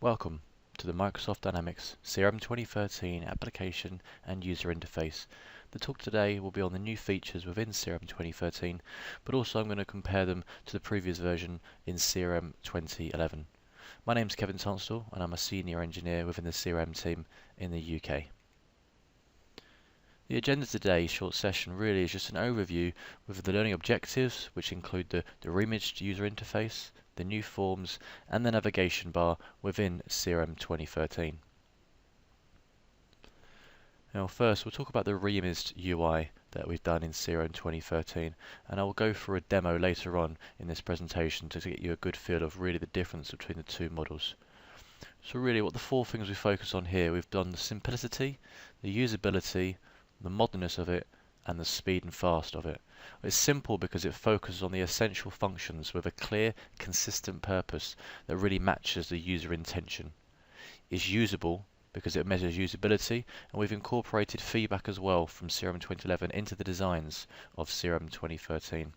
Welcome to the Microsoft Dynamics CRM 2013 application and user interface. The talk today will be on the new features within CRM 2013, but also I'm going to compare them to the previous version in CRM 2011. My name is Kevin Tunstall and I'm a senior engineer within the CRM team in the UK. The agenda today's short session really is just an overview with the learning objectives, which include the reimaged user interface, the new forms, and the navigation bar within CRM 2013. Now first, we'll talk about the reimaged UI that we've done in CRM 2013, and I will go through a demo later on in this presentation to get you a good feel of really the difference between the two models. So really what the four things we focus on here, we've done the simplicity, the usability, the modernness of it, and the speed and fast of it. It's simple because it focuses on the essential functions with a clear, consistent purpose that really matches the user intention. It's usable because it measures usability, and we've incorporated feedback as well from CRM 2011 into the designs of CRM 2013.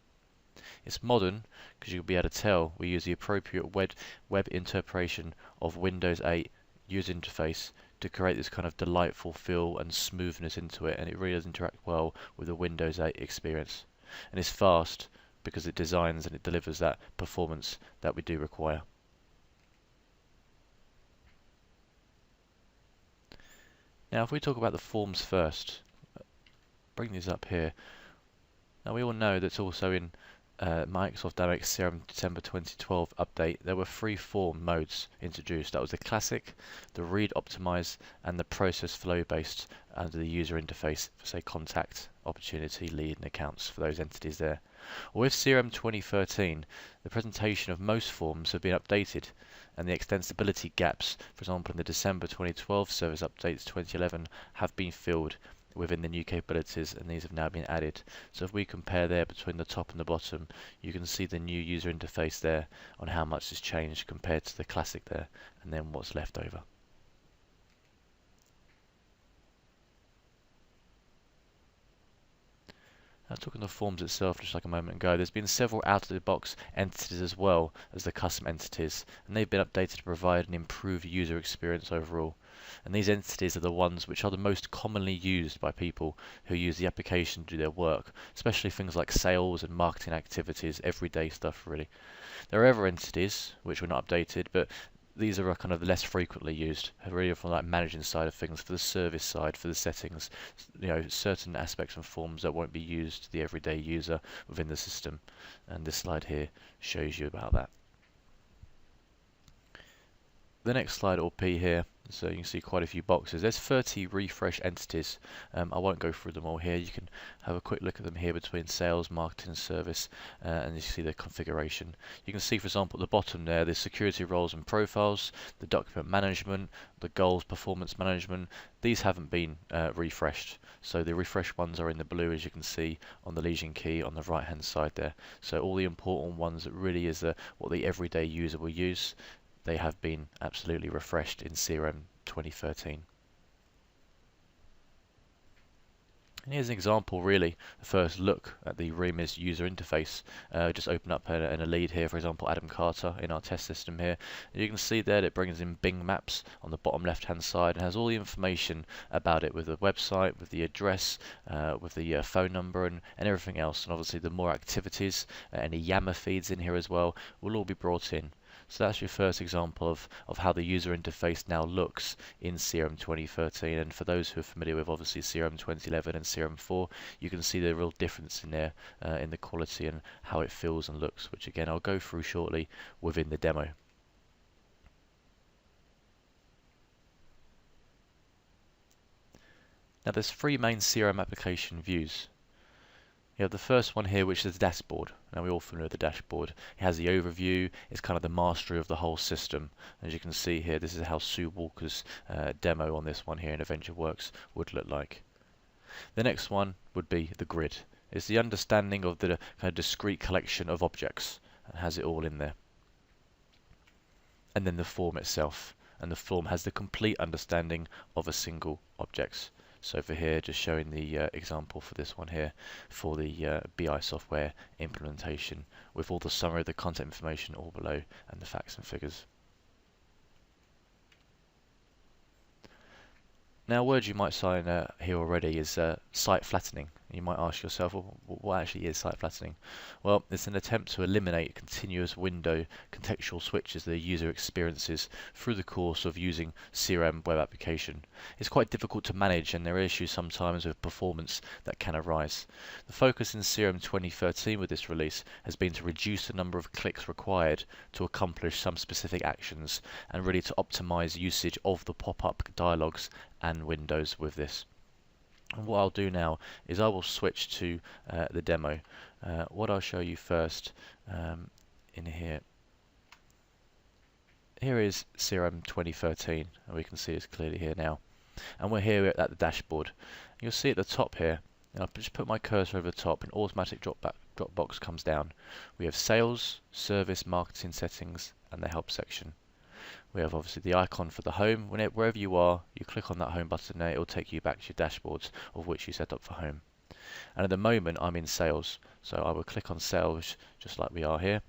It's modern because you'll be able to tell we use the appropriate web interpretation of Windows 8 user interface to create this kind of delightful feel and smoothness into it, and it really does interact well with the Windows 8 experience. And it's fast because it designs and it delivers that performance that we do require. Now if we talk about the forms first, bring these up here. Now we all know that's also in Microsoft Dynamics CRM December 2012 update, there were three form modes introduced. That was the classic, the read optimize, and the process flow based under the user interface for say contact, opportunity, lead, and accounts for those entities there. With CRM 2013, the presentation of most forms have been updated, and the extensibility gaps, for example in the December 2012 service updates 2011, have been filled within the new capabilities, and these have now been added. So if we compare there between the top and the bottom, you can see the new user interface there on how much has changed compared to the classic there, and then what's left over. Now talking the forms itself just like a moment ago, there's been several out-of-the-box entities as well as the custom entities, and they've been updated to provide an improved user experience overall. And these entities are the ones which are the most commonly used by people who use the application to do their work, especially things like sales and marketing activities, everyday stuff really. There are other entities which were not updated, but these are kind of less frequently used, really from like managing side of things, for the service side, for the settings, certain aspects and forms that won't be used to the everyday user within the system. And this slide here shows you about that. The next slide, or P here, so you can see quite a few boxes. There's 30 refresh entities. I won't go through them all here. You can have a quick look at them here between sales, marketing, and service, and you see the configuration. You can see, for example, at the bottom there, the security roles and profiles, the document management, the goals, performance management. These haven't been refreshed. So the refresh ones are in the blue, as you can see on the Legion key on the right hand side there. So all the important ones that really is what the everyday user will use, they have been absolutely refreshed in CRM 2013. And here's an example, really, the first look at the reimaged user interface. Just open up in a lead here, for example, Adam Carter in our test system here. And you can see there that it brings in Bing Maps on the bottom left hand side and has all the information about it with the website, with the address, with the phone number and everything else. And obviously the more activities, any Yammer feeds in here as well, will all be brought in. So that's your first example of how the user interface now looks in CRM 2013. And for those who are familiar with obviously CRM 2011 and CRM 4, you can see the real difference in there in the quality and how it feels and looks, which again I'll go through shortly within the demo. Now there's three main CRM application views. You have the first one here, which is the dashboard. Now we're all familiar with the dashboard. It has the overview, it's kind of the mastery of the whole system. As you can see here, this is how Sue Walker's demo on this one here in AdventureWorks would look like. The next one would be the grid. It's the understanding of the kind of discrete collection of objects, and has it all in there. And then the form itself, and the form has the complete understanding of a single object. So for here, just showing the example for this one here for the BI software implementation with all the summary of the content information all below and the facts and figures. Now, a word you might sign here already is site flattening. You might ask yourself, well, what actually is site flattening? Well, it's an attempt to eliminate continuous window contextual switches the user experiences through the course of using CRM web application. It's quite difficult to manage, and there are issues sometimes with performance that can arise. The focus in CRM 2013 with this release has been to reduce the number of clicks required to accomplish some specific actions, and really to optimize usage of the pop-up dialogues and windows with this. And what I'll do now is I will switch to the demo. What I'll show you first in here. Here is CRM 2013, and we can see it's clearly here now. And we're here at the dashboard. You'll see at the top here, and I'll just put my cursor over the top, an automatic drop box comes down. We have sales, service, marketing settings, and the help section. We have obviously the icon for the home. Wherever you are, you click on that home button there, it will take you back to your dashboards of which you set up for home. And at the moment I'm in sales, so I will click on sales just like we are here,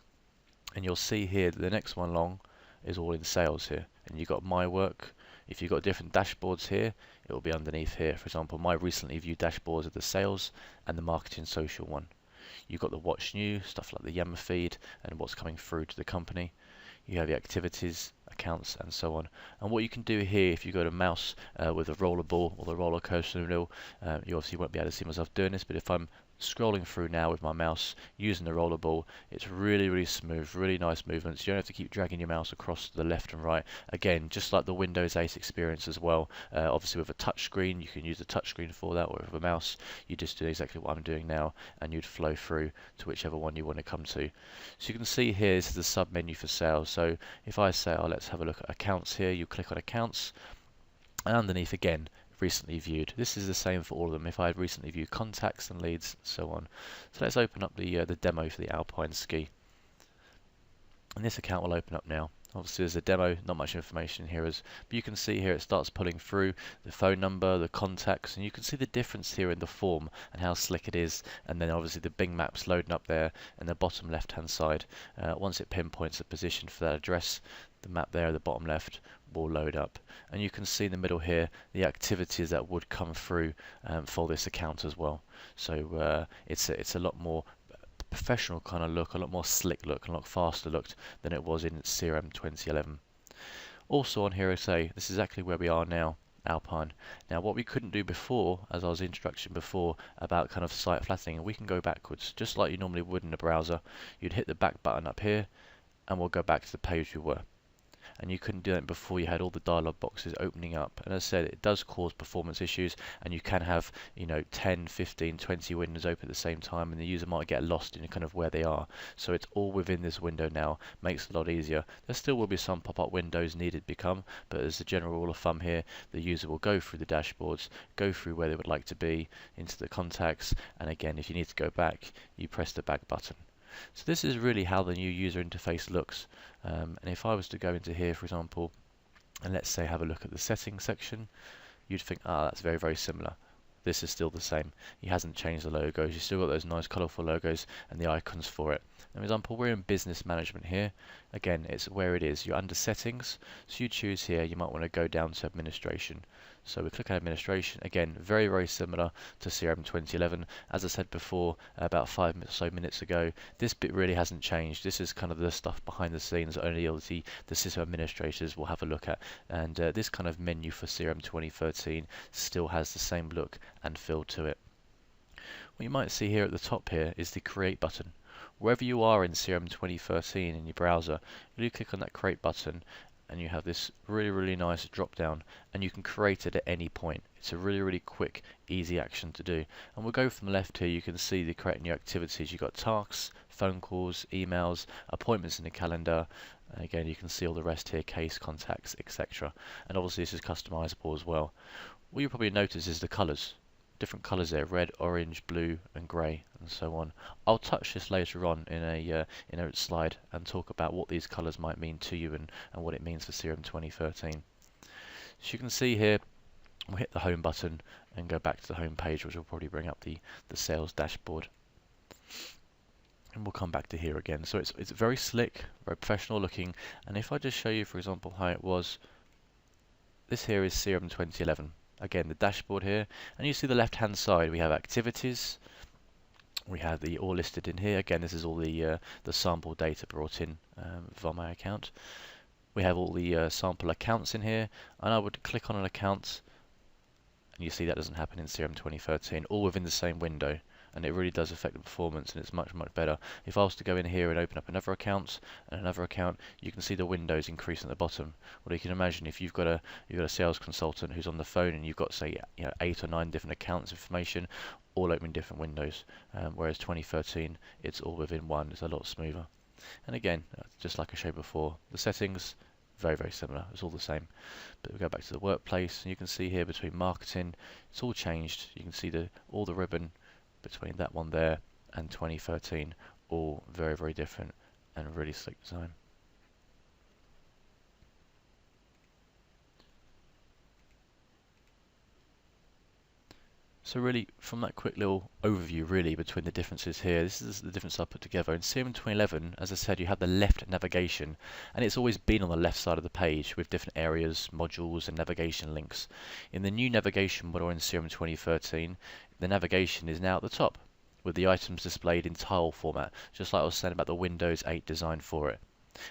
and you'll see here that the next one along is all in sales here, and you've got my work. If you've got different dashboards here, it will be underneath here. For example, my recently viewed dashboards are the sales and the marketing social one. You've got the watch new, stuff like the Yammer feed and what's coming through to the company. You have the activities, accounts, and so on. And what you can do here, if you go to mouse with a roller ball or the roller coaster wheel, you obviously won't be able to see myself doing this, but if I'm scrolling through now with my mouse using the roller ball, it's really smooth, really nice movements. You don't have to keep dragging your mouse across to the left and right. Again, just like the Windows 8 experience as well. Obviously with a touch screen, you can use the touch screen for that, or with a mouse, you just do exactly what I'm doing now, and you'd flow through to whichever one you want to come to. So you can see here, this is the sub menu for sales. So if I say, let's have a look at accounts here, you click on accounts, and underneath again, recently viewed. This is the same for all of them. If I had recently viewed contacts and leads, so on. So let's open up the demo for the Alpine ski. And this account will open up now. Obviously there's a demo, not much information here, but you can see here it starts pulling through the phone number, the contacts, and you can see the difference here in the form and how slick it is. And then obviously the Bing Maps loading up there in the bottom left hand side. Once it pinpoints the position for that address, the map there at the bottom left will load up, and you can see in the middle here the activities that would come through for this account as well. So it's a lot more professional kind of look, a lot more slick look, a lot faster looked than it was in CRM 2011. Also on here I say this is exactly where we are now, Alpine. Now what we couldn't do before, as I was introduction before about kind of site flattening, we can go backwards just like you normally would in a browser. You'd hit the back button up here and we'll go back to the page we were. And you couldn't do that before you had all the dialog boxes opening up. And as I said, it does cause performance issues, and you can have 10, 15, 20 windows open at the same time, and the user might get lost in kind of where they are. So it's all within this window now, makes it a lot easier. There still will be some pop-up windows needed become, but as a general rule of thumb here, the user will go through the dashboards, go through where they would like to be, into the contacts, and again, if you need to go back, you press the back button. So this is really how the new user interface looks. And if I was to go into here, for example, and let's say have a look at the settings section, you'd think, that's very similar. This is still the same. He hasn't changed the logos. You've still got those nice colourful logos and the icons for it. For example, we're in business management here. Again, it's where it is. You're under settings. So you choose here, you might want to go down to administration. So we click on administration. Again, very similar to CRM 2011. As I said before, about 5 or so minutes ago, this bit really hasn't changed. This is kind of the stuff behind the scenes that only obviously the system administrators will have a look at. And this kind of menu for CRM 2013 still has the same look and feel to it. What you might see here at the top here is the create button. Wherever you are in CRM 2013 in your browser, you click on that create button and you have this really nice drop down, and you can create it at any point. It's a really quick, easy action to do. And we'll go from the left here. You can see the create new activities. You've got tasks, phone calls, emails, appointments in the calendar. And again, you can see all the rest here, case, contacts, etc. And obviously this is customizable as well. What you probably notice is the colors. Different colors there: red, orange, blue, and grey, and so on. I'll touch this later on in a slide and talk about what these colors might mean to you and what it means for CRM 2013. So you can see here, we'll hit the home button and go back to the home page, which will probably bring up the sales dashboard. And we'll come back to here again. So it's very slick, very professional looking. And if I just show you, for example, how it was, this here is CRM 2011. again, the dashboard here, and you see the left-hand side, we have activities, we have the all listed in here. Again, this is all the sample data brought in via my account. We have all the sample accounts in here, and I would click on an account, and you see that doesn't happen in CRM 2013, all within the same window, and it really does affect the performance, and it's much better. If I was to go in here and open up another account and another account, you can see the windows increase at the bottom. Well, you can imagine if you've got a sales consultant who's on the phone and you've got, say, 8 or 9 different accounts information, all open in different windows, whereas 2013 it's all within one. It's a lot smoother. And again, just like I showed before, the settings very similar. It's all the same. But we go back to the workplace, and you can see here between marketing, it's all changed. You can see all the ribbon between that one there and 2013, all very different and really slick design. So really, from that quick little overview really between the differences here, this is the difference I put together. In CRM 2011, as I said, you have the left navigation, and it's always been on the left side of the page with different areas, modules and navigation links. In the new navigation model in CRM 2013, the navigation is now at the top, with the items displayed in tile format, just like I was saying about the Windows 8 design for it.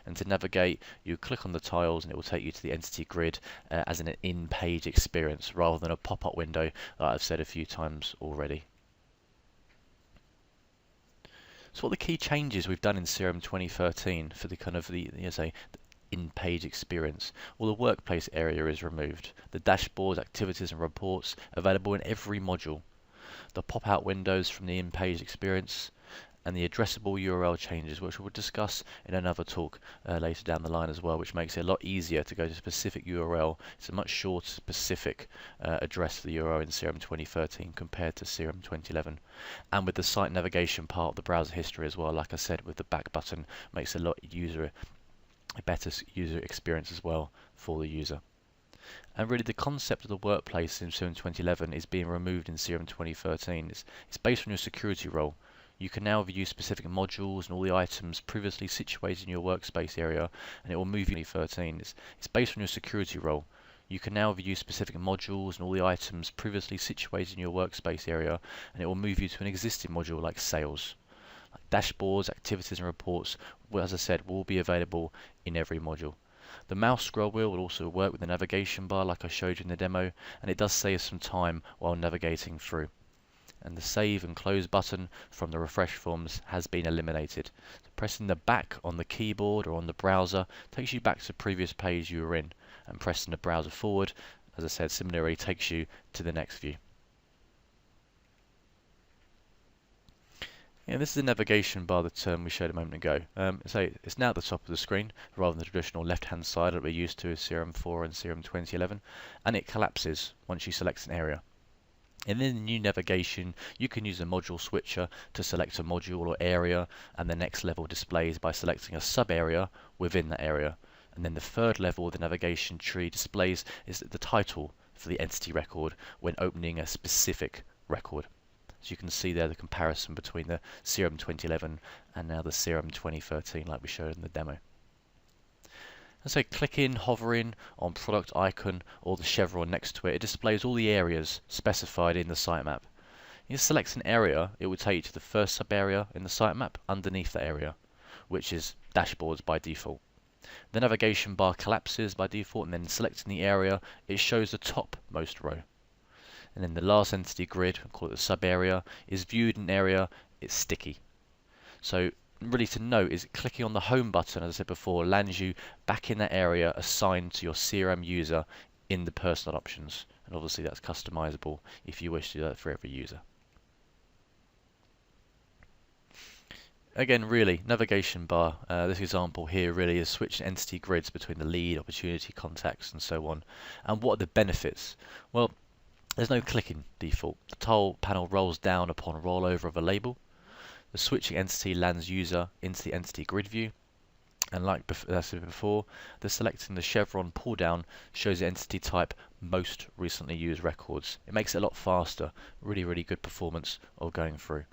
And to navigate, you click on the tiles and it will take you to the entity grid as an in-page experience rather than a pop-up window, like I've said a few times already. So what are the key changes we've done in CRM 2013 for the in-page experience? Well, the workplace area is removed. The dashboards, activities and reports available in every module. The pop-out windows from the in-page experience, and the addressable URL changes, which we'll discuss in another talk later down the line as well, which makes it a lot easier to go to a specific URL. It's a much shorter, specific address for the URL in CRM 2013 compared to CRM 2011. And with the site navigation part of the browser history as well, like I said, with the back button, makes a better user experience as well for the user. And really the concept of the workplace in CRM 2011 is being removed in CRM 2013. It's based on your security role. You can now view specific modules and all the items previously situated in your workspace area, and it will move you to 2013. It's based on your security role. You can now view specific modules and all the items previously situated in your workspace area, and it will move you to an existing module like sales. Dashboards, activities and reports, as I said, will be available in every module. The mouse scroll wheel will also work with the navigation bar like I showed you in the demo, and it does save some time while navigating through. And the save and close button from the refresh forms has been eliminated. So pressing the back on the keyboard or on the browser takes you back to the previous page you were in, and pressing the browser forward, as I said, similarly takes you to the next view. This is the navigation bar that we showed a moment ago. So it's now at the top of the screen rather than the traditional left-hand side that we're used to with CRM 4 and CRM 2011, and it collapses once you select an area. And in the new navigation, you can use a module switcher to select a module or area, and the next level displays by selecting a sub-area within that area. And then the third level of the navigation tree displays is the title for the entity record when opening a specific record. So you can see there the comparison between the CRM 2011 and now the CRM 2013 like we showed in the demo. And so clicking, hovering on product icon or the chevron next to it, it displays all the areas specified in the sitemap. You select an area, it will take you to the first sub-area in the sitemap underneath that area, which is dashboards by default. The navigation bar collapses by default, and then selecting the area, it shows the topmost row. And then the last entity grid, we'll call it the sub-area, is viewed in an area, it's sticky. So really to note is clicking on the home button, as I said before, lands you back in that area assigned to your CRM user in the personal options. And obviously that's customizable if you wish to do that for every user. Again, really, navigation bar, this example here really is switching entity grids between the lead, opportunity, contacts and so on. And what are the benefits? Well, there's no clicking default. The tile panel rolls down upon rollover of a label. The switching entity lands user into the entity grid view, and like I said before, the selecting the chevron pull down shows the entity type most recently used records. It makes it a lot faster, really good performance of going through.